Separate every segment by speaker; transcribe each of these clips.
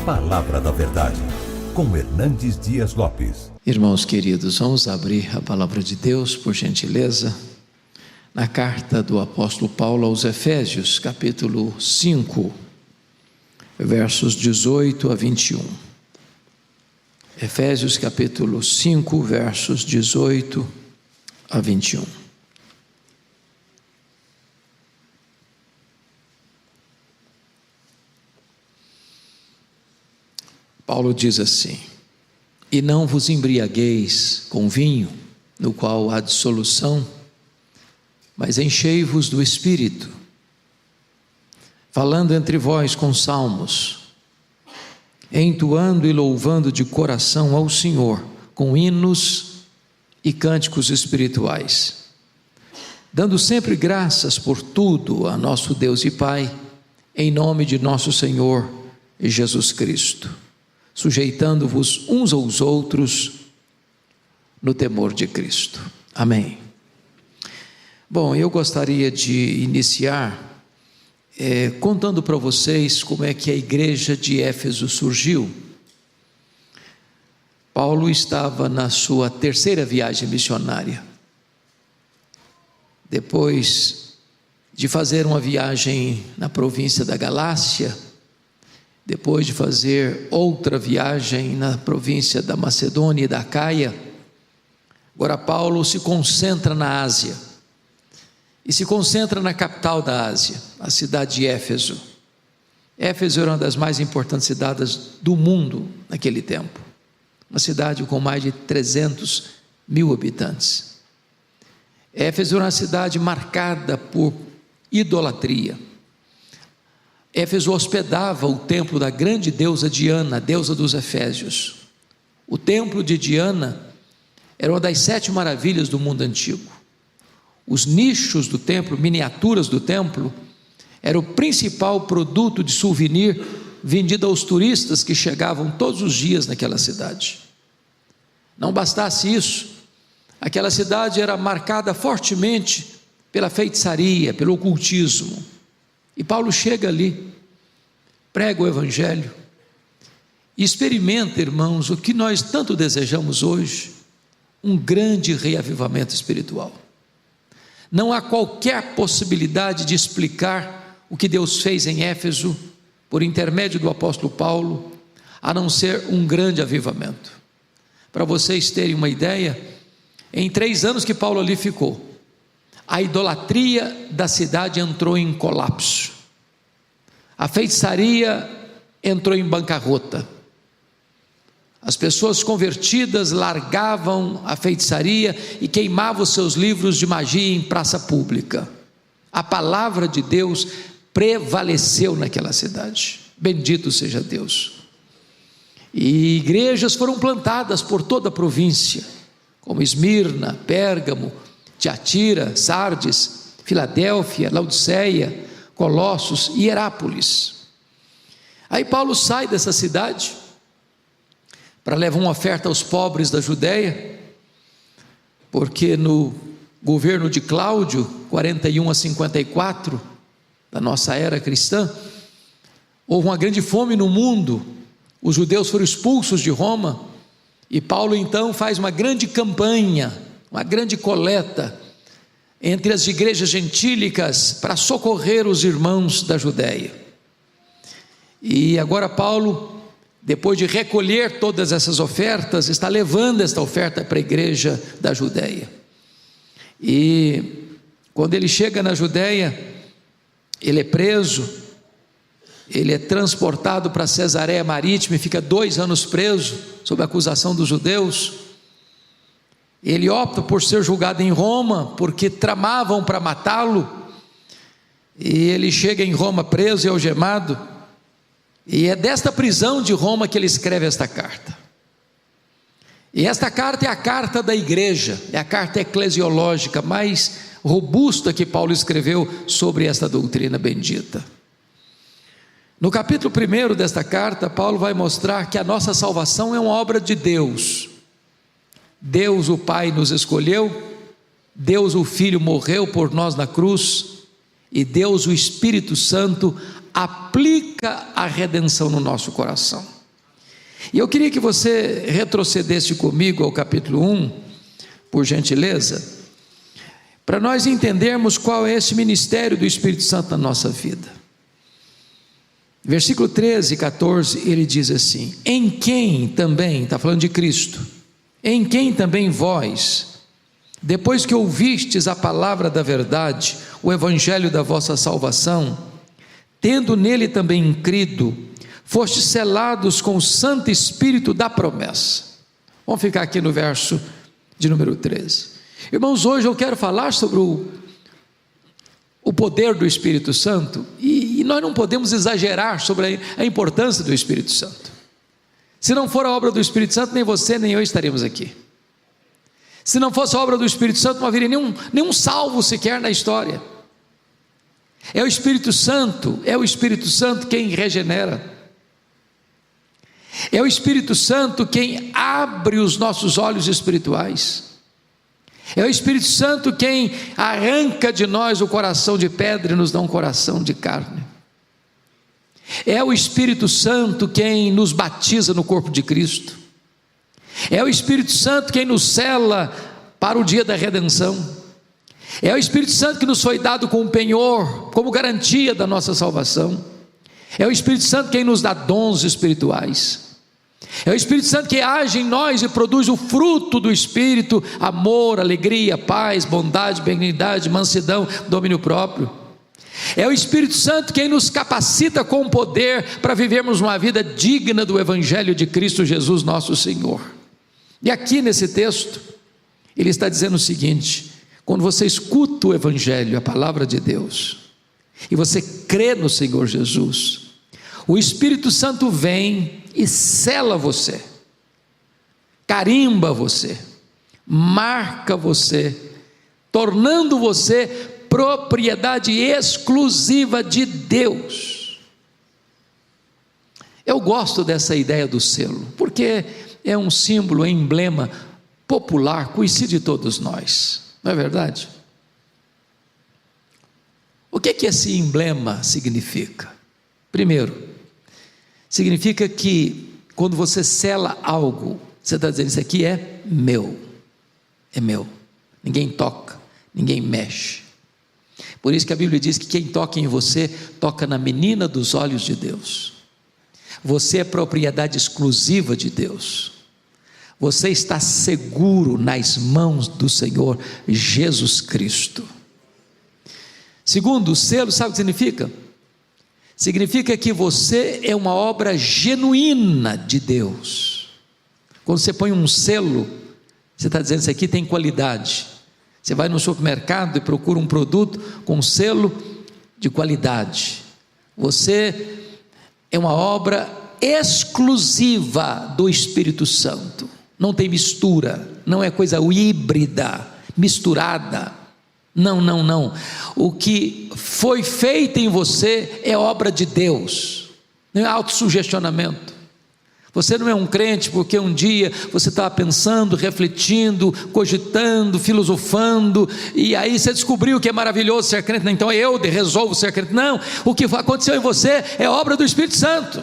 Speaker 1: Palavra da Verdade, com Hernandes Dias Lopes.
Speaker 2: Irmãos queridos, vamos abrir a palavra de Deus, por gentileza, na carta do apóstolo Paulo aos Efésios, capítulo 5, versos 18 a 21. Efésios, capítulo 5, versos 18 a 21. Paulo diz assim: e não vos embriagueis com vinho, no qual há dissolução, mas enchei-vos do Espírito, falando entre vós com salmos, entoando e louvando de coração ao Senhor, com hinos e cânticos espirituais, dando sempre graças por tudo a nosso Deus e Pai, em nome de nosso Senhor Jesus Cristo, sujeitando-vos uns aos outros no temor de Cristo. Amém. Bom, eu gostaria de iniciar contando para vocês como é que a igreja de Éfeso surgiu. Paulo estava na sua terceira viagem missionária. Depois de fazer uma viagem na província da Galácia, depois de fazer outra viagem na província da Macedônia e da Acaia, agora Paulo se concentra na Ásia, e se concentra na capital da Ásia, a cidade de Éfeso. Éfeso era uma das mais importantes cidades do mundo naquele tempo, uma cidade com mais de 300 mil habitantes. Éfeso era uma cidade marcada por idolatria. Éfeso hospedava o templo da grande deusa Diana, deusa dos Efésios. O templo de Diana era uma das 7 maravilhas do mundo antigo. Os nichos do templo, miniaturas do templo, era o principal produto de souvenir vendido aos turistas que chegavam todos os dias naquela cidade. Não bastasse isso, aquela cidade era marcada fortemente pela feitiçaria, pelo ocultismo. E Paulo chega ali, prega o Evangelho e experimenta, irmãos, o que nós tanto desejamos hoje: um grande reavivamento espiritual. Não há qualquer possibilidade de explicar o que Deus fez em Éfeso por intermédio do apóstolo Paulo, a não ser um grande avivamento. Para vocês terem uma ideia, em 3 anos que Paulo ali ficou, a idolatria da cidade entrou em colapso, a feitiçaria entrou em bancarrota, as pessoas convertidas largavam a feitiçaria e queimavam os seus livros de magia em praça pública. A palavra de Deus prevaleceu naquela cidade, bendito seja Deus. E igrejas foram plantadas por toda a província, como Esmirna, Pérgamo, Tiatira, Sardes, Filadélfia, Laodiceia, Colossos e Herápolis. Aí Paulo sai dessa cidade para levar uma oferta aos pobres da Judéia, porque no governo de Cláudio, 41 a 54, da nossa era cristã, houve uma grande fome no mundo, os judeus foram expulsos de Roma, e Paulo então faz uma grande campanha, uma grande coleta entre as igrejas gentílicas para socorrer os irmãos da Judéia. E agora Paulo, depois de recolher todas essas ofertas, está levando esta oferta para a igreja da Judéia. E quando ele chega na Judéia, ele é preso, ele é transportado para Cesareia Marítima e fica 2 anos preso, sob a acusação dos judeus. Ele opta por ser julgado em Roma, porque tramavam para matá-lo, e ele chega em Roma preso e algemado, e é desta prisão de Roma que ele escreve esta carta. E esta carta é a carta da igreja, é a carta eclesiológica mais robusta que Paulo escreveu sobre esta doutrina bendita. No capítulo 1 desta carta, Paulo vai mostrar que a nossa salvação é uma obra de Deus. Deus o Pai nos escolheu, Deus o Filho morreu por nós na cruz, e Deus o Espírito Santo aplica a redenção no nosso coração. E eu queria que você retrocedesse comigo ao capítulo 1, por gentileza, para nós entendermos qual é esse ministério do Espírito Santo na nossa vida. Versículo 13 e 14, ele diz assim: em quem também, está falando de Cristo, em quem também vós, depois que ouvistes a palavra da verdade, o evangelho da vossa salvação, tendo nele também crido, fostes selados com o Santo Espírito da promessa. Vamos ficar aqui no verso de número 13. Irmãos, hoje eu quero falar sobre o poder do Espírito Santo, e nós não podemos exagerar sobre a importância do Espírito Santo. Se não for a obra do Espírito Santo, nem você nem eu estaríamos aqui. Se não fosse a obra do Espírito Santo, não haveria nenhum salvo sequer na história. É o Espírito Santo quem regenera. É o Espírito Santo quem abre os nossos olhos espirituais. É o Espírito Santo quem arranca de nós o coração de pedra e nos dá um coração de carne. É o Espírito Santo quem nos batiza no corpo de Cristo. É o Espírito Santo quem nos sela para o dia da redenção. É o Espírito Santo que nos foi dado como penhor, como garantia da nossa salvação. É o Espírito Santo quem nos dá dons espirituais. É o Espírito Santo que age em nós e produz o fruto do Espírito: amor, alegria, paz, bondade, benignidade, mansidão, domínio próprio. É o Espírito Santo quem nos capacita com poder para vivermos uma vida digna do Evangelho de Cristo Jesus nosso Senhor. E aqui nesse texto, ele está dizendo o seguinte: quando você escuta o Evangelho, a palavra de Deus, e você crê no Senhor Jesus, o Espírito Santo vem e sela você, carimba você, marca você, tornando você propriedade exclusiva de Deus. Eu gosto dessa ideia do selo, porque é um símbolo, um emblema popular, conhecido de todos nós, não é verdade? O que esse emblema significa? Primeiro, significa que quando você sela algo, você está dizendo: isso aqui é meu, ninguém toca, ninguém mexe. Por isso que a Bíblia diz que quem toca em você, toca na menina dos olhos de Deus. Você é propriedade exclusiva de Deus. Você está seguro nas mãos do Senhor Jesus Cristo. Segundo, o selo, sabe o que significa? Significa que você é uma obra genuína de Deus. Quando você põe um selo, você está dizendo: isso aqui tem qualidade. Você vai no supermercado e procura um produto com selo de qualidade. Você é uma obra exclusiva do Espírito Santo. Não tem mistura, não é coisa híbrida, misturada. Não. O que foi feito em você é obra de Deus, não é autossugestionamento. Você não é um crente porque um dia você estava pensando, refletindo, cogitando, filosofando, e aí você descobriu que é maravilhoso ser crente, então eu resolvo ser crente. Não, o que aconteceu em você é obra do Espírito Santo.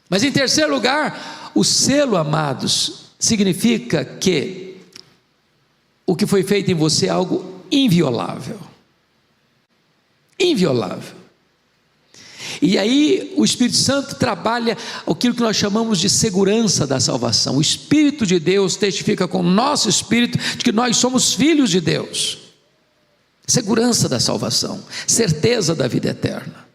Speaker 2: Mas em terceiro lugar, o selo, amados, significa que o que foi feito em você é algo inviolável. Inviolável. E aí o Espírito Santo trabalha aquilo que nós chamamos de segurança da salvação. O Espírito de Deus testifica com o nosso espírito de que nós somos filhos de Deus. Segurança da salvação, certeza da vida eterna.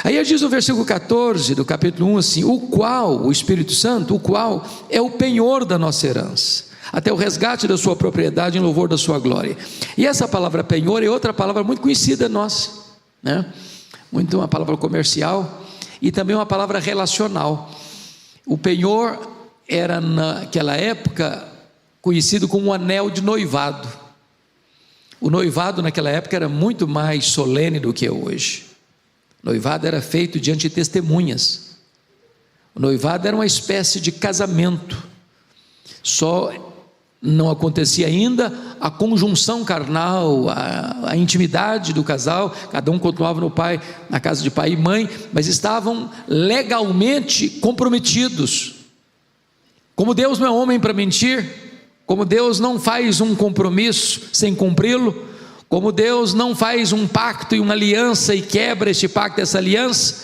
Speaker 2: Aí diz o versículo 14 do capítulo 1 assim: o Espírito Santo, o qual é o penhor da nossa herança, até o resgate da sua propriedade em louvor da sua glória. E essa palavra penhor é outra palavra muito conhecida nossa, né? Muito uma palavra comercial e também uma palavra relacional. O penhor era naquela época conhecido como um anel de noivado. O noivado naquela época era muito mais solene do que é hoje. O noivado era feito diante de testemunhas. O noivado era uma espécie de casamento. Só não acontecia ainda a conjunção carnal, a intimidade do casal, cada um continuava na casa de pai e mãe, mas estavam legalmente comprometidos. Como Deus não é homem para mentir, como Deus não faz um compromisso sem cumpri-lo, como Deus não faz um pacto e uma aliança e quebra este pacto, essa aliança,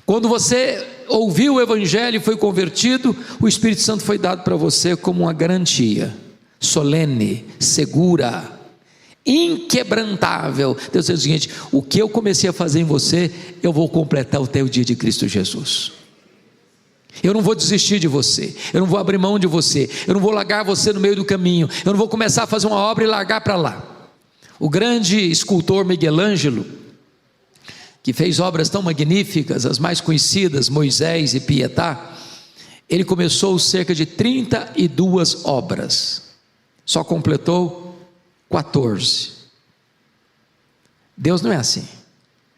Speaker 2: quando você ouviu o Evangelho e foi convertido, o Espírito Santo foi dado para você como uma garantia solene, segura, inquebrantável. Deus diz o seguinte: o que eu comecei a fazer em você, eu vou completar até o dia de Cristo Jesus. Eu não vou desistir de você, eu não vou abrir mão de você, eu não vou largar você no meio do caminho, eu não vou começar a fazer uma obra e largar para lá. O grande escultor Miguel Ângelo, que fez obras tão magníficas, as mais conhecidas, Moisés e Pietà, ele começou cerca de 32 obras, só completou 14. Deus não é assim.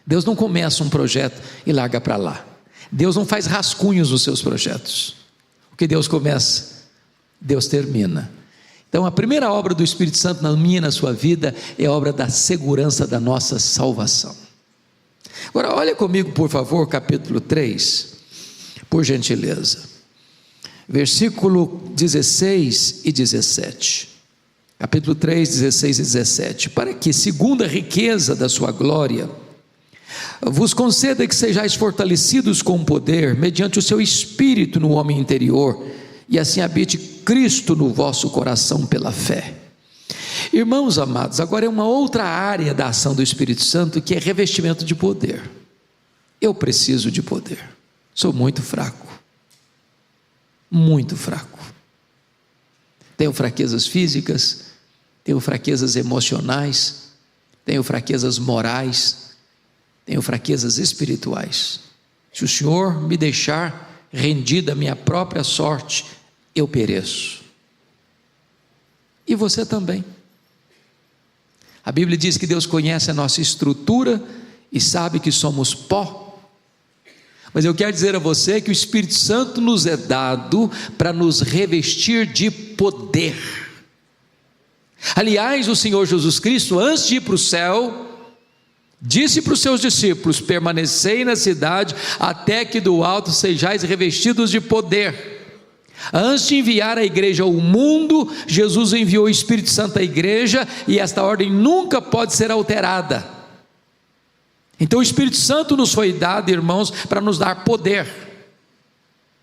Speaker 2: Deus não começa um projeto e larga para lá. Deus não faz rascunhos nos seus projetos. O que Deus começa, Deus termina. Então a primeira obra do Espírito Santo na minha e na sua vida é a obra da segurança da nossa salvação. Agora olha comigo por favor, capítulo 3, por gentileza, versículo 16 e 17, capítulo 3, 16 e 17, para que segundo a riqueza da sua glória, vos conceda que sejais fortalecidos com poder, mediante o seu Espírito no homem interior, e assim habite Cristo no vosso coração pela fé. Irmãos amados, agora é uma outra área da ação do Espírito Santo, que é revestimento de poder. Eu preciso de poder, sou muito fraco, tenho fraquezas físicas, tenho fraquezas emocionais, tenho fraquezas morais, tenho fraquezas espirituais. Se o Senhor me deixar rendido à minha própria sorte, eu pereço. E você também. A Bíblia diz que Deus conhece a nossa estrutura e sabe que somos pó. Mas eu quero dizer a você que o Espírito Santo nos é dado para nos revestir de poder. Aliás, o Senhor Jesus Cristo, antes de ir para o céu, disse para os seus discípulos: permanecei na cidade até que do alto sejais revestidos de poder. Antes de enviar a igreja ao mundo, Jesus enviou o Espírito Santo à igreja, e esta ordem nunca pode ser alterada. Então o Espírito Santo nos foi dado, irmãos, para nos dar poder.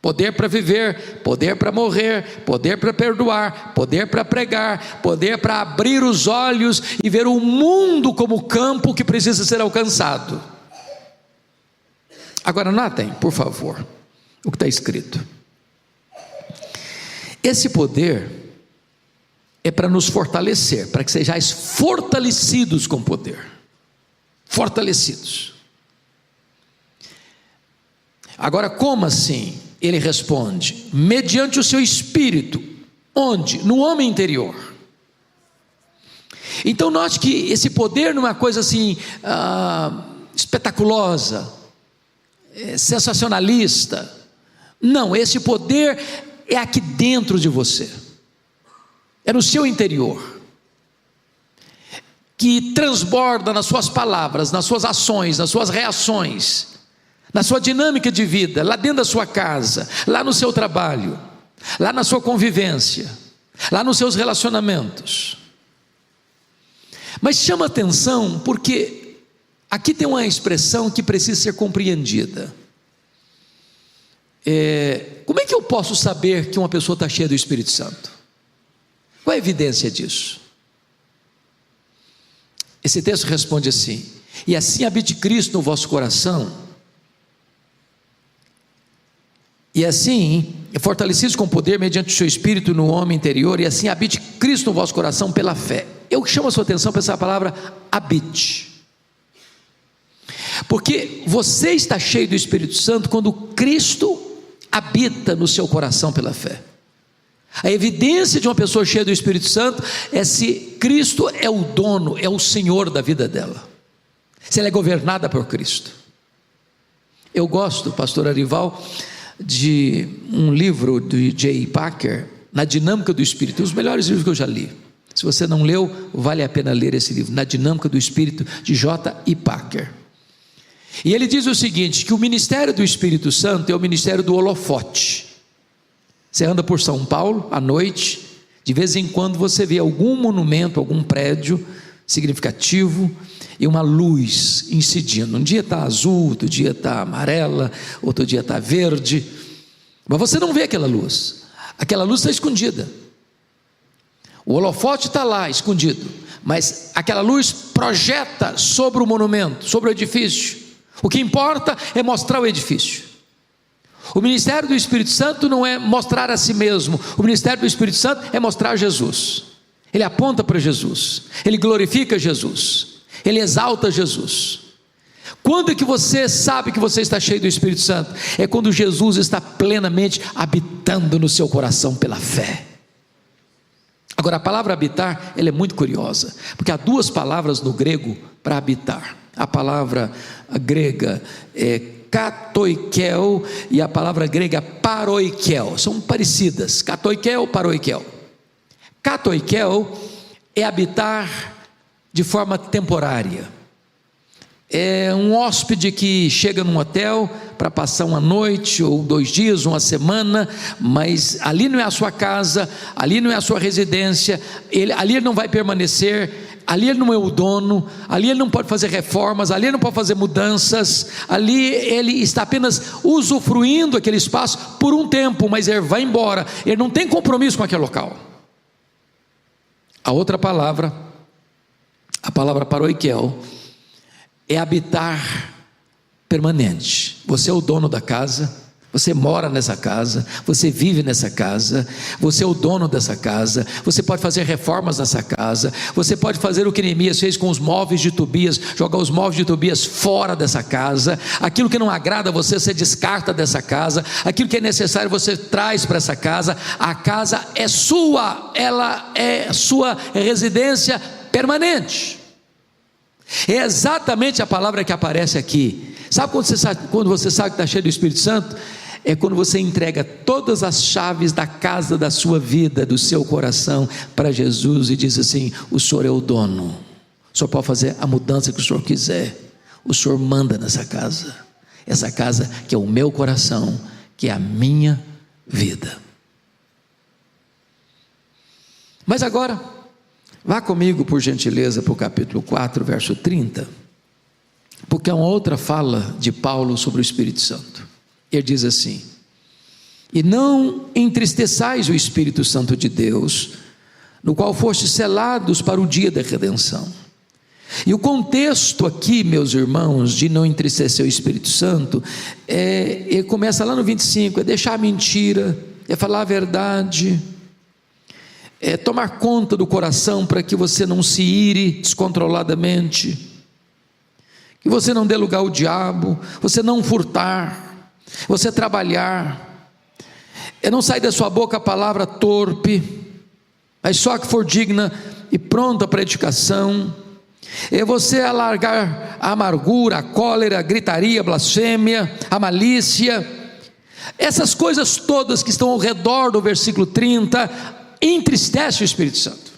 Speaker 2: Poder para viver, poder para morrer, poder para perdoar, poder para pregar, poder para abrir os olhos e ver o mundo como campo que precisa ser alcançado. Agora notem, por favor, o que está escrito. Esse poder é para nos fortalecer, para que sejais fortalecidos com poder. Fortalecidos. Agora, como assim? Ele responde: mediante o seu Espírito. Onde? No homem interior. Então note que esse poder não é uma coisa assim espetaculosa, sensacionalista. Não, esse poder é aqui dentro de você, é no seu interior, que transborda nas suas palavras, nas suas ações, nas suas reações, na sua dinâmica de vida, lá dentro da sua casa, lá no seu trabalho, lá na sua convivência, lá nos seus relacionamentos. Mas chama atenção porque aqui tem uma expressão que precisa ser compreendida. Como é que eu posso saber que uma pessoa está cheia do Espírito Santo? Qual é a evidência disso? Esse texto responde assim: e assim habite Cristo no vosso coração, e assim fortalecidos com poder mediante o seu Espírito no homem interior, e assim habite Cristo no vosso coração pela fé. Eu chamo a sua atenção para essa palavra habite, porque você está cheio do Espírito Santo quando Cristo habita no seu coração pela fé. A evidência de uma pessoa cheia do Espírito Santo é se Cristo é o dono, é o Senhor da vida dela, se ela é governada por Cristo. Eu gosto, pastor Arival, de um livro do J. Packer, Na Dinâmica do Espírito, os melhores livros que eu já li. Se você não leu, vale a pena ler esse livro, Na Dinâmica do Espírito, de J.I. Packer. E ele diz o seguinte, que o ministério do Espírito Santo é o ministério do holofote. Você anda por São Paulo, à noite, de vez em quando você vê algum monumento, algum prédio significativo, e uma luz incidindo. Um dia está azul, outro dia está amarela, outro dia está verde, mas você não vê aquela luz está escondida. O holofote está lá escondido, mas aquela luz projeta sobre o monumento, sobre o edifício. O que importa é mostrar o edifício. O ministério do Espírito Santo não é mostrar a si mesmo, o ministério do Espírito Santo é mostrar Jesus. Ele aponta para Jesus, ele glorifica Jesus, ele exalta Jesus. Quando é que você sabe que você está cheio do Espírito Santo? É quando Jesus está plenamente habitando no seu coração pela fé. Agora, a palavra habitar, ela é muito curiosa, porque há duas palavras no grego para habitar. A palavra grega é katoikel e a palavra grega paroikel, são parecidas, katoikel, paroikel. Katoikel é habitar de forma temporária. É um hóspede que chega num hotel para passar uma noite, ou 2 dias, uma semana, mas ali não é a sua casa, ali não é a sua residência, ali ele não vai permanecer, ali ele não é o dono, ali ele não pode fazer reformas, ali ele não pode fazer mudanças, ali ele está apenas usufruindo aquele espaço por um tempo, mas ele vai embora, ele não tem compromisso com aquele local. A outra palavra, a palavra paroikel, é habitar permanente. Você é o dono da casa, você mora nessa casa, você vive nessa casa, você é o dono dessa casa, você pode fazer reformas nessa casa, você pode fazer o que Neemias fez com os móveis de Tobias, jogar os móveis de Tobias fora dessa casa, aquilo que não agrada a você, você descarta dessa casa, aquilo que é necessário você traz para essa casa. A casa é sua, ela é sua residência permanente. É exatamente a palavra que aparece aqui. Sabe quando você sabe que está cheio do Espírito Santo? É quando você entrega todas as chaves da casa da sua vida, do seu coração, para Jesus e diz assim: o Senhor é o dono, o Senhor pode fazer a mudança que o Senhor quiser, o Senhor manda nessa casa, essa casa que é o meu coração, que é a minha vida. Mas agora, vá comigo por gentileza para o capítulo 4, verso 30, porque é uma outra fala de Paulo sobre o Espírito Santo. Ele diz assim: e não entristeçais o Espírito Santo de Deus, no qual fostes selados para o dia da redenção. E o contexto aqui, meus irmãos, de não entristecer o Espírito Santo, ele começa lá no 25, é deixar a mentira, é falar a verdade, é tomar conta do coração para que você não se ire descontroladamente, que você não dê lugar ao diabo, você não furtar, você trabalhar, é não sair da sua boca a palavra torpe, mas só que for digna e pronta para edificação, é você alargar a amargura, a cólera, a gritaria, a blasfêmia, a malícia, essas coisas todas que estão ao redor do versículo 30, entristece o Espírito Santo.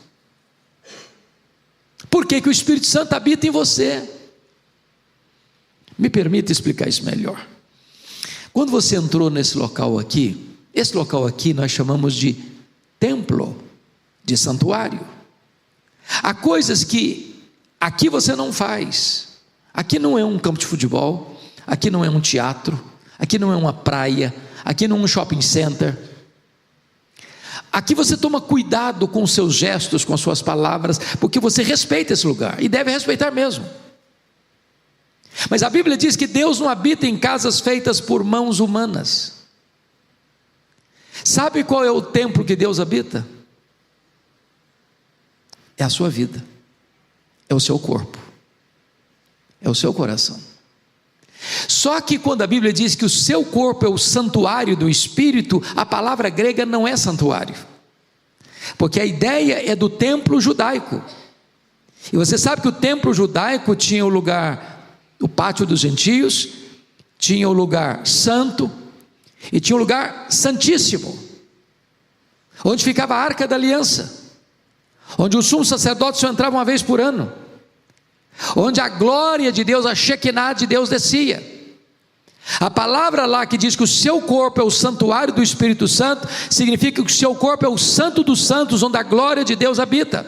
Speaker 2: Por que que o Espírito Santo habita em você? Me permita explicar isso melhor. Quando você entrou nesse local aqui, esse local aqui nós chamamos de templo, de santuário. Há coisas que aqui você não faz. Aqui não é um campo de futebol, aqui não é um teatro, aqui não é uma praia, aqui não é um shopping center. Aqui você toma cuidado com os seus gestos, com as suas palavras, porque você respeita esse lugar, e deve respeitar mesmo. Mas a Bíblia diz que Deus não habita em casas feitas por mãos humanas. Sabe qual é o templo que Deus habita? É a sua vida, é o seu corpo, é o seu coração. Só que quando a Bíblia diz que o seu corpo é o santuário do Espírito, a palavra grega não é santuário, porque a ideia é do templo judaico. E você sabe que o templo judaico tinha o lugar, o pátio dos gentios, tinha o lugar santo e tinha o lugar santíssimo. onde ficava a Arca da Aliança, onde o sumo sacerdote só entrava uma vez por ano, onde a glória de Deus, a Shekinah de Deus descia. A palavra lá que diz que o seu corpo é o santuário do Espírito Santo, significa que o seu corpo é o santo dos santos, onde a glória de Deus habita.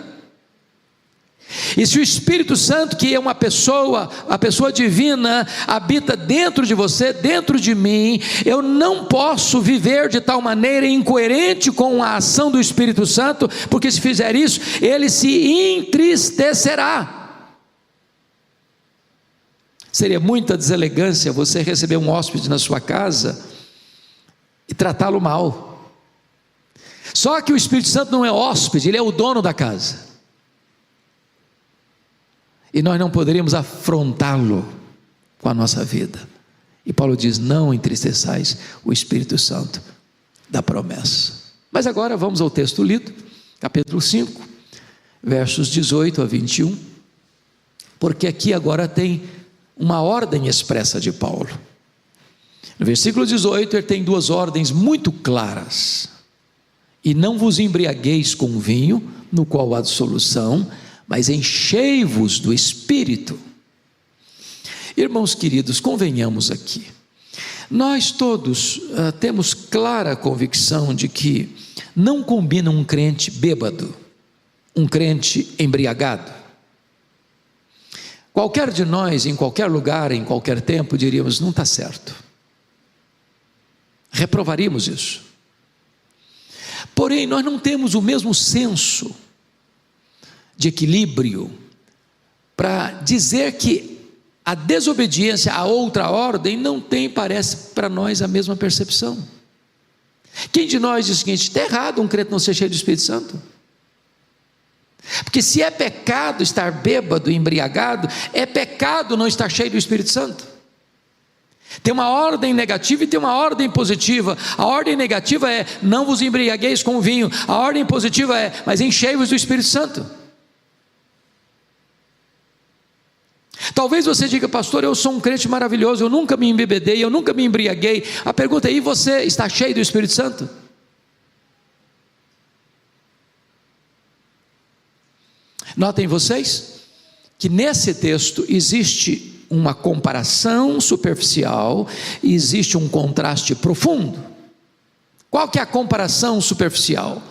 Speaker 2: E se o Espírito Santo, que é uma pessoa, a pessoa divina, habita dentro de você, dentro de mim, eu não posso viver de tal maneira incoerente com a ação do Espírito Santo, porque se fizer isso, ele se entristecerá. Seria muita deselegância você receber um hóspede na sua casa e tratá-lo mal. Só que o Espírito Santo não é hóspede, ele é o dono da casa. E nós não poderíamos afrontá-lo com a nossa vida. E Paulo diz: não entristeçais o Espírito Santo da promessa. Mas agora vamos ao texto lido, capítulo 5, versos 18 a 21, porque aqui agora tem uma ordem expressa de Paulo. No versículo 18 ele tem duas ordens muito claras: e não vos embriagueis com vinho, no qual há dissolução, mas enchei-vos do Espírito. Irmãos queridos, convenhamos aqui, nós todos temos clara convicção de que não combina um crente bêbado, um crente embriagado. Qualquer de nós, em qualquer lugar, em qualquer tempo, diríamos: não está certo, reprovaríamos isso. Porém, nós não temos o mesmo senso de equilíbrio para dizer que a desobediência a outra ordem não tem, parece para nós, a mesma percepção. Quem de nós diz o seguinte: está errado um crente não ser cheio do Espírito Santo? Porque se é pecado estar bêbado, embriagado, é pecado não estar cheio do Espírito Santo. Tem uma ordem negativa e tem uma ordem positiva. A ordem negativa é: não vos embriagueis com vinho. A ordem positiva é: mas enchei-vos do Espírito Santo. Talvez você diga: pastor, eu sou um crente maravilhoso, eu nunca me embebedei, eu nunca me embriaguei. A pergunta é: e você está cheio do Espírito Santo? Notem vocês que nesse texto existe uma comparação superficial e existe um contraste profundo. Qual que é a comparação superficial?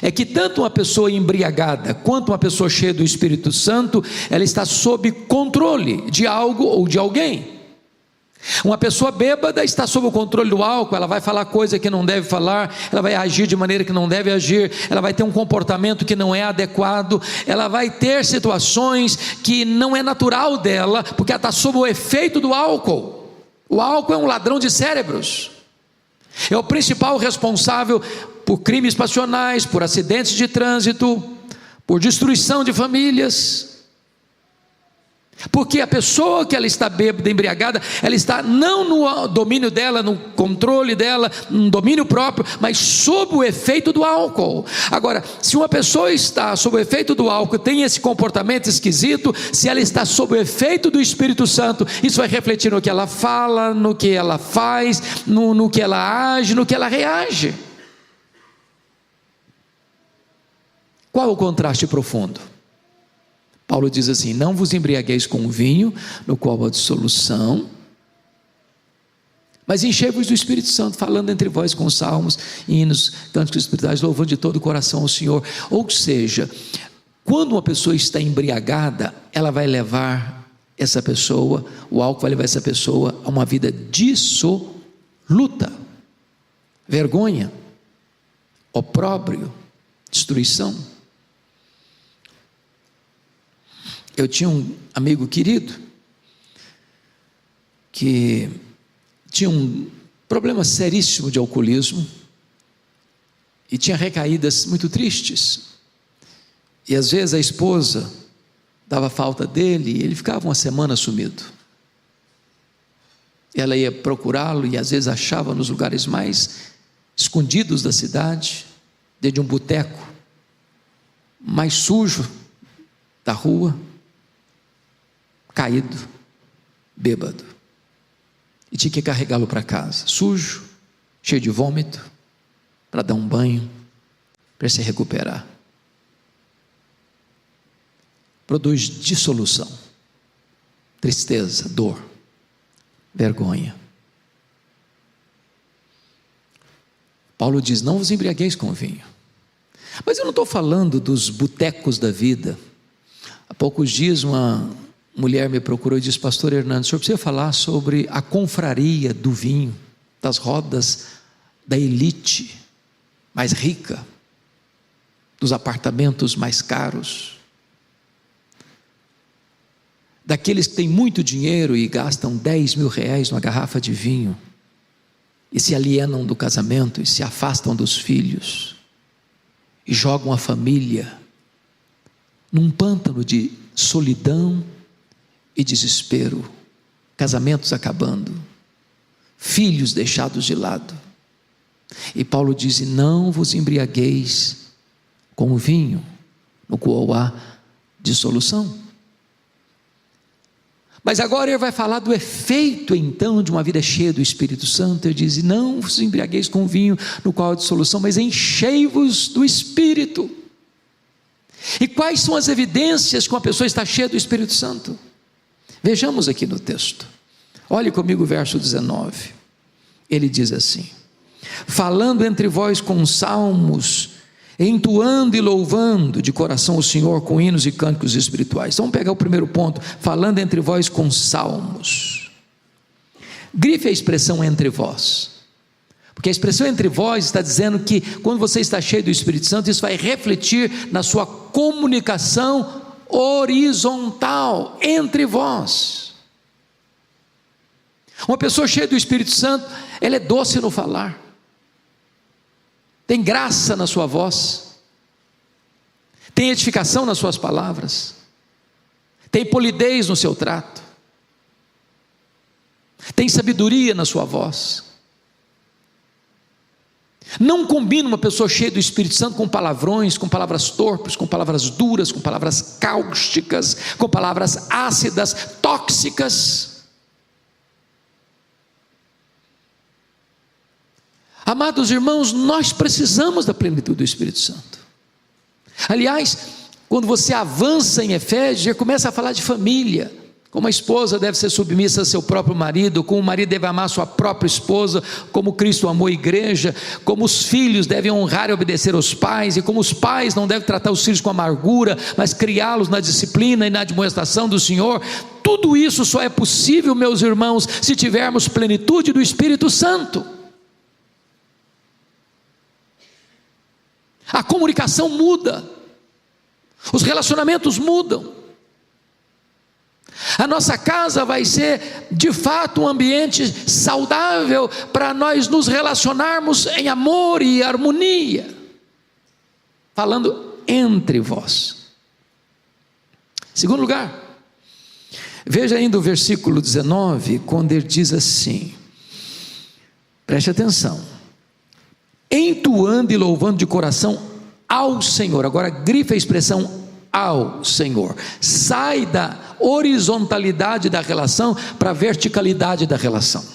Speaker 2: É que tanto uma pessoa embriagada quanto uma pessoa cheia do Espírito Santo, ela está sob controle de algo ou de alguém. Uma pessoa bêbada está sob o controle do álcool, ela vai falar coisa que não deve falar, ela vai agir de maneira que não deve agir, ela vai ter um comportamento que não é adequado, ela vai ter situações que não é natural dela, porque ela está sob o efeito do álcool. O álcool é um ladrão de cérebros, é o principal responsável por crimes passionais, por acidentes de trânsito, por destruição de famílias. Porque a pessoa que ela está bêbada, embriagada, ela está não no domínio dela, no controle dela, no domínio próprio, mas sob o efeito do álcool. Agora, se uma pessoa está sob o efeito do álcool, tem esse comportamento esquisito, se ela está sob o efeito do Espírito Santo, isso vai refletir no que ela fala, no que ela faz, no que ela age, no que ela reage. Qual é o contraste profundo? Paulo diz assim: não vos embriagueis com vinho, no qual há dissolução, mas enchei-vos do Espírito Santo, falando entre vós com salmos, hinos, cânticos espirituais, louvando de todo o coração ao Senhor. Ou seja, quando uma pessoa está embriagada, ela vai levar essa pessoa, o álcool vai levar essa pessoa a uma vida dissoluta, vergonha, opróbrio, destruição. Eu tinha um amigo querido que tinha um problema seríssimo de alcoolismo e tinha recaídas muito tristes, e às vezes a esposa dava falta dele e ele ficava uma semana sumido. Ela ia procurá-lo e às vezes achava nos lugares mais escondidos da cidade, dentro de um boteco mais sujo da rua, caído, bêbado, e tinha que carregá-lo para casa, sujo, cheio de vômito, para dar um banho, para se recuperar. Produz dissolução, tristeza, dor, vergonha. Paulo diz: não vos embriagueis com vinho. Mas eu não estou falando dos botecos da vida. Há poucos dias uma mulher me procurou e disse: pastor Hernando, o senhor precisa falar sobre a confraria do vinho, das rodas da elite mais rica, dos apartamentos mais caros, daqueles que têm muito dinheiro e gastam 10 mil reais numa garrafa de vinho, e se alienam do casamento, e se afastam dos filhos, e jogam a família num pântano de solidão e desespero, casamentos acabando, filhos deixados de lado. E Paulo diz: não vos embriagueis com o vinho, no qual há dissolução. Mas agora ele vai falar do efeito então de uma vida cheia do Espírito Santo. Ele diz: não vos embriagueis com o vinho no qual há dissolução, mas enchei-vos do Espírito. E quais são as evidências que uma pessoa está cheia do Espírito Santo? Vejamos aqui no texto. Olhe comigo o verso 19. Ele diz assim: falando entre vós com salmos, entoando e louvando de coração o Senhor com hinos e cânticos espirituais. Então vamos pegar o primeiro ponto: falando entre vós com salmos. Grife a expressão entre vós, porque a expressão entre vós está dizendo que quando você está cheio do Espírito Santo, isso vai refletir na sua comunicação horizontal entre vós. Uma pessoa cheia do Espírito Santo, ela é doce no falar, tem graça na sua voz, tem edificação nas suas palavras, tem polidez no seu trato, tem sabedoria na sua voz. Não combina uma pessoa cheia do Espírito Santo com palavrões, com palavras torpes, com palavras duras, com palavras cáusticas, com palavras ácidas, tóxicas. Amados irmãos, nós precisamos da plenitude do Espírito Santo. Aliás, quando você avança em Efésios, já começa a falar de família, como a esposa deve ser submissa a seu próprio marido, como o marido deve amar a sua própria esposa, como Cristo amou a igreja, como os filhos devem honrar e obedecer aos pais, e como os pais não devem tratar os filhos com amargura, mas criá-los na disciplina e na admoestação do Senhor. Tudo isso só é possível, meus irmãos, se tivermos plenitude do Espírito Santo. A comunicação muda, os relacionamentos mudam. A nossa casa vai ser de fato um ambiente saudável para nós nos relacionarmos em amor e harmonia, falando entre vós. Segundo lugar, veja ainda o versículo 19, quando ele diz assim, preste atenção: entoando e louvando de coração ao Senhor. Agora grife a expressão ao Senhor. Sai da horizontalidade da relação para a verticalidade da relação.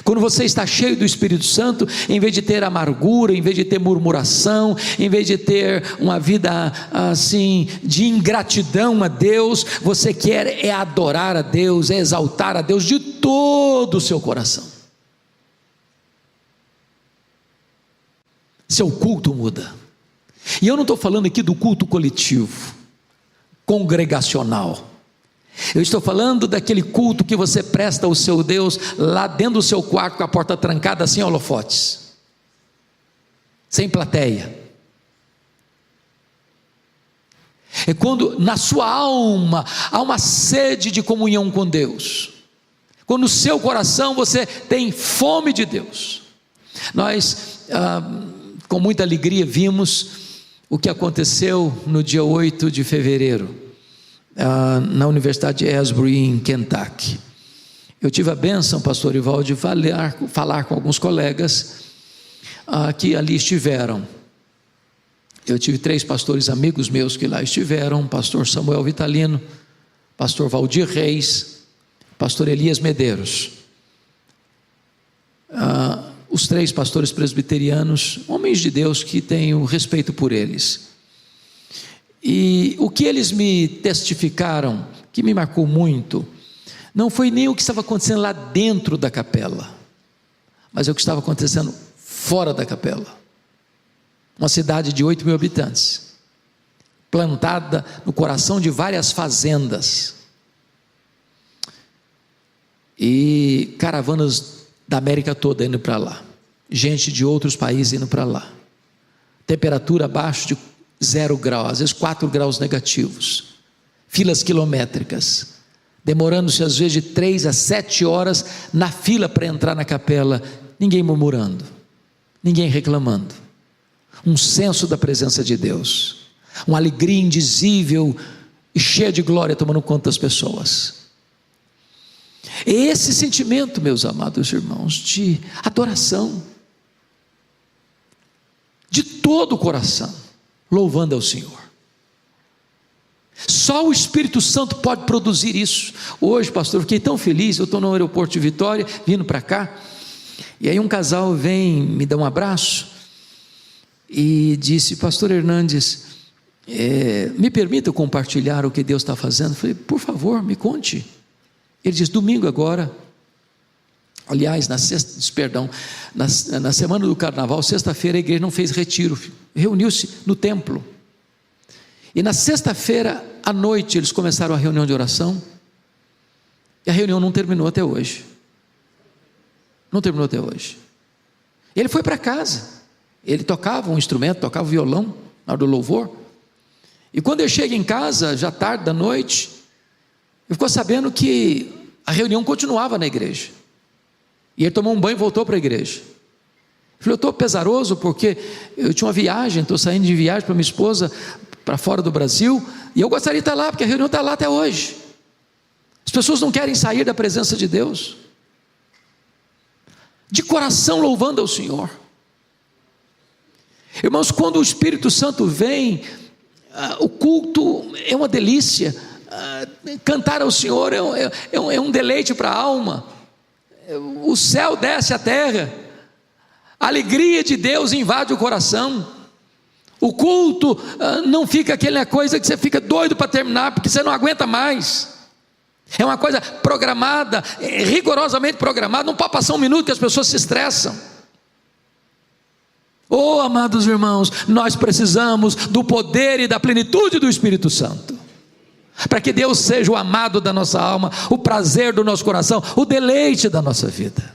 Speaker 2: Quando você está cheio do Espírito Santo, em vez de ter amargura, em vez de ter murmuração, em vez de ter uma vida assim de ingratidão a Deus, você quer é adorar a Deus, é exaltar a Deus de todo o seu coração. Seu culto muda. E eu não estou falando aqui do culto coletivo, congregacional. Eu estou falando daquele culto que você presta ao seu Deus lá dentro do seu quarto, com a porta trancada, sem holofotes, sem plateia. É quando na sua alma há uma sede de comunhão com Deus, quando no seu coração você tem fome de Deus. Nós com muita alegria vimos o que aconteceu no dia 8 de fevereiro, na Universidade de Asbury, em Kentucky. Eu tive a bênção, pastor Ivaldo, de falar com alguns colegas que ali estiveram. Eu tive 3 pastores amigos meus que lá estiveram: pastor Samuel Vitalino, pastor Valdir Reis, pastor Elias Medeiros. os 3 pastores presbiterianos, homens de Deus que tenho respeito por eles. E o que eles me testificaram, que me marcou muito, não foi nem o que estava acontecendo lá dentro da capela, mas é o que estava acontecendo fora da capela. Uma cidade de 8 mil habitantes, plantada no coração de várias fazendas, e caravanas da América toda indo para lá, gente de outros países indo para lá, temperatura abaixo de 0 graus, às vezes 4 graus negativos, filas quilométricas, demorando-se às vezes de 3 a 7 horas na fila para entrar na capela, ninguém murmurando, ninguém reclamando, um senso da presença de Deus, uma alegria indizível e cheia de glória tomando conta das pessoas. Esse sentimento, meus amados irmãos, de adoração, de todo o coração, louvando ao Senhor. Só o Espírito Santo pode produzir isso. Hoje, pastor, fiquei tão feliz, eu estou no aeroporto de Vitória, vindo para cá, e aí um casal vem, me dá um abraço, e disse: pastor Hernandes, me permita compartilhar o que Deus está fazendo? Eu falei: por favor, me conte. Ele diz: domingo agora, aliás, na semana do carnaval, sexta-feira, a igreja não fez retiro, reuniu-se no templo, e na sexta-feira à noite eles começaram a reunião de oração, e a reunião não terminou até hoje, ele foi para casa, ele tocava um instrumento, tocava violão, na hora do louvor, e quando ele chega em casa, já tarde da noite, ele ficou sabendo que a reunião continuava na igreja, e ele tomou um banho e voltou para a igreja. Ele falou: eu estou pesaroso porque eu tinha uma viagem, estou saindo de viagem para minha esposa, para fora do Brasil, e eu gostaria de estar lá, porque a reunião está lá até hoje. As pessoas não querem sair da presença de Deus, de coração louvando ao Senhor. Irmãos, quando o Espírito Santo vem, o culto é uma delícia, cantar ao Senhor é um deleite para a alma, o céu desce à terra, a alegria de Deus invade o coração, o culto não fica aquela coisa que você fica doido para terminar, porque você não aguenta mais, é uma coisa programada, rigorosamente programada, não pode passar um minuto que as pessoas se estressam. Oh, amados irmãos, nós precisamos do poder e da plenitude do Espírito Santo, para que Deus seja o amado da nossa alma, o prazer do nosso coração, o deleite da nossa vida.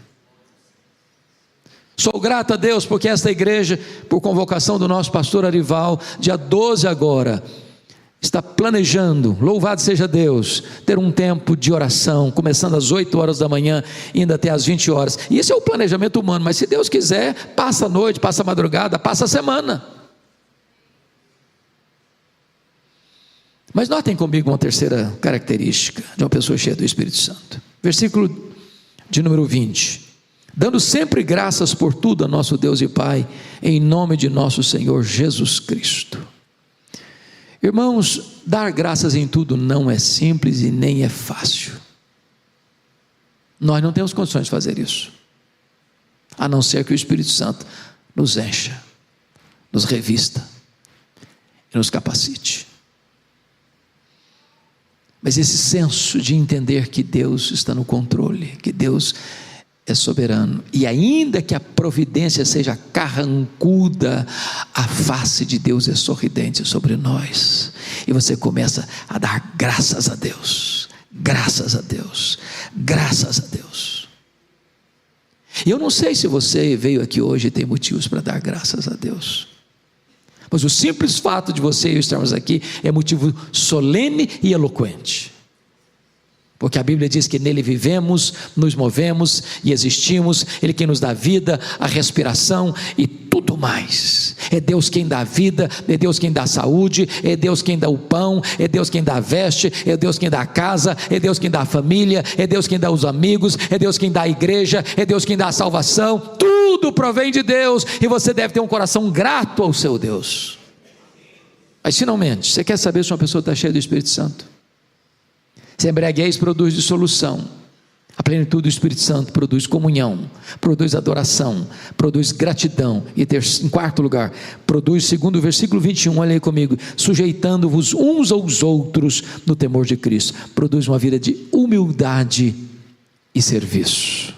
Speaker 2: Sou grato a Deus porque esta igreja, por convocação do nosso pastor Arival, dia 12 agora, está planejando, louvado seja Deus, ter um tempo de oração, começando às 8 horas da manhã, indo até às 20 horas, e esse é o planejamento humano, mas se Deus quiser, passa a noite, passa a madrugada, passa a semana. Mas notem comigo uma terceira característica de uma pessoa cheia do Espírito Santo, versículo de número 20, dando sempre graças por tudo a nosso Deus e Pai, em nome de nosso Senhor Jesus Cristo. Irmãos, dar graças em tudo não é simples e nem é fácil, nós não temos condições de fazer isso, a não ser que o Espírito Santo nos encha, nos revista e nos capacite. Mas esse senso de entender que Deus está no controle, que Deus é soberano, e ainda que a providência seja carrancuda, a face de Deus é sorridente sobre nós, e você começa a dar graças a Deus, graças a Deus, graças a Deus. E eu não sei se você veio aqui hoje e tem motivos para dar graças a Deus, mas o simples fato de você e eu estarmos aqui é motivo solene e eloquente, porque a Bíblia diz que nele vivemos, nos movemos e existimos, Ele quem nos dá vida, a respiração e tudo mais. É Deus quem dá a vida, é Deus quem dá a saúde, é Deus quem dá o pão, é Deus quem dá a veste, é Deus quem dá a casa, é Deus quem dá a família, é Deus quem dá os amigos, é Deus quem dá a igreja, é Deus quem dá a salvação. Tudo provém de Deus, e você deve ter um coração grato ao seu Deus. Mas finalmente, você quer saber se uma pessoa está cheia do Espírito Santo? Se embriaguez produz dissolução, A plenitude do Espírito Santo produz comunhão, produz adoração, produz gratidão. E em quarto lugar, produz, segundo o versículo 21, olha aí comigo, sujeitando-vos uns aos outros no temor de Cristo. Produz uma vida de humildade e serviço.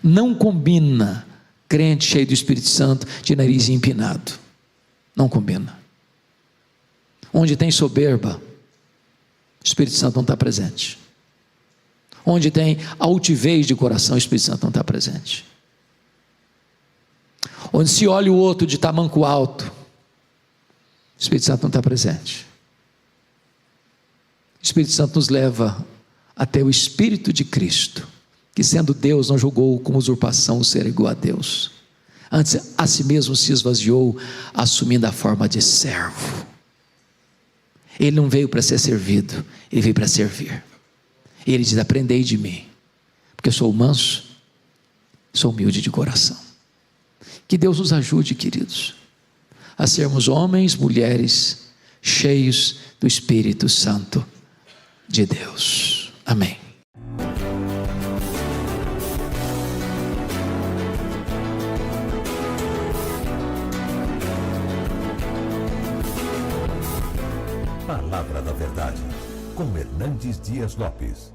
Speaker 2: Não combina crente cheio do Espírito Santo de nariz empinado. Não combina. Onde tem soberba, o Espírito Santo não está presente. Onde tem altivez de coração, o Espírito Santo não está presente. Onde se olha o outro de tamanco alto, o Espírito Santo não está presente. O Espírito Santo nos leva até o Espírito de Cristo, que sendo Deus não julgou como usurpação o ser igual a Deus. Antes a si mesmo se esvaziou, assumindo a forma de servo. Ele não veio para ser servido, ele veio para servir. Ele diz: aprendei de mim, porque eu sou manso, sou humilde de coração. Que Deus nos ajude, queridos, a sermos homens, mulheres, cheios do Espírito Santo de Deus. Amém.
Speaker 1: Palavra da Verdade, com Hernandes Dias Lopes.